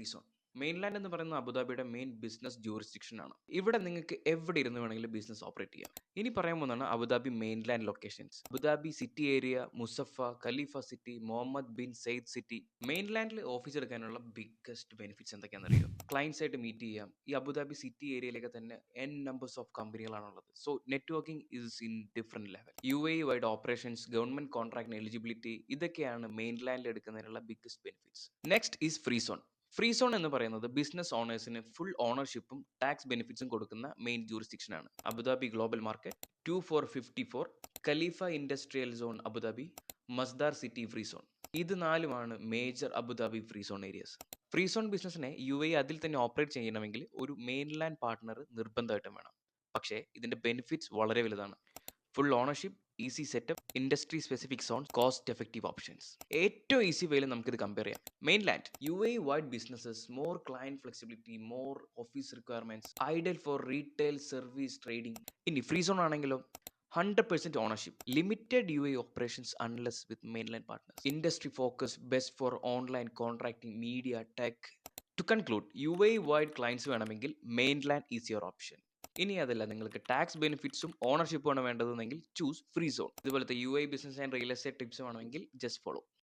Free zone. Mainland എന്ന് പറയുന്ന അബുദാബിയുടെ main business jurisdiction ആണ്. ഇവിടെ നിങ്ങൾക്ക് എവിടെ ഇരുന്ന് വേണമെങ്കിലും ബിസിനസ് ഓപ്പറേറ്റ് ചെയ്യാം. ഇനി പറയാൻ പോകുന്നതാണ് Abu Dhabi mainland locations. Abu Dhabi city area, Musaffah, Khalifa city, Mohammed bin Zayed city. മെയിൻലാൻഡിൽ ഓഫീസ് എടുക്കാനുള്ള ബിഗ്ഗസ്റ്റ് ബെനിഫിറ്റ്സ് എന്തൊക്കെയാണെന്ന് അറിയോ? ക്ലയൻസ് ആയിട്ട് മീറ്റ് ചെയ്യാം. ഈ അബുദാബി സിറ്റി ഏരിയയിലേക്ക് തന്നെ n നമ്പേഴ്സ് ഓഫ് കമ്പനികളാണുള്ളത്. So networking is in different level. UAE wide operations, government കോൺട്രാക്ടിന് എലിജിബിലിറ്റി, ഇതൊക്കെയാണ് മെയിൻലാൻഡിൽ എടുക്കുന്നതിനുള്ള biggest benefits. Next is free zone. Free zone എന്ന് പറയുന്നത് ബിസിനസ് ഓണേഴ്സിന് ഫുൾ ഓണർഷിപ്പും ടാക്സ് ബെനിഫിറ്റ്സും കൊടുക്കുന്ന മെയിൻ ജൂറിസ്ഡിക്ഷൻ ആണ്. Abu Dhabi global market, 2454, Khalifa industrial zone Abu Dhabi, Masdar city free zone. ഇത് നാലുമാണ് major Abu Dhabi free zone areas. Free zone ബിസിനസ്സിനെ UAE അതിൽ തന്നെ ഓപ്പറേറ്റ് ചെയ്യണമെങ്കിൽ ഒരു മെയിൻലാൻഡ് പാർട്ട്ണർ നിർബന്ധമായിട്ടും വേണം. പക്ഷേ ഇതിന്റെ ബെനിഫിറ്റ്സ് വളരെ വലുതാണ്. Full ownership, easy setup, industry specific zone, cost effective options. ഏറ്റവും ഈസി വേയിൽ നമുക്കിത് കമ്പയർ ചെയ്യാം. Mainland UAE wide businesses, more client flexibility, more office requirements, ideal four retail, service, trading. ഇനി ഫ്രീ സോൺ ആണെങ്കിലോ 100% ownership, limited UAE operations unless with mainland partners, industry focus, best for online contracting, media, tech. To conclude, UAE wide clients വേണമെങ്കിൽ mainland is your option. ഇനി അതല്ല നിങ്ങൾക്ക് tax ബെനിഫിറ്റ്സും ഓണർഷിപ്പും ആണ് വേണ്ടതെങ്കിൽ choose free zone. ഇതുപോലത്തെ UAE business and real estate tips വേണമെങ്കിൽ just follow.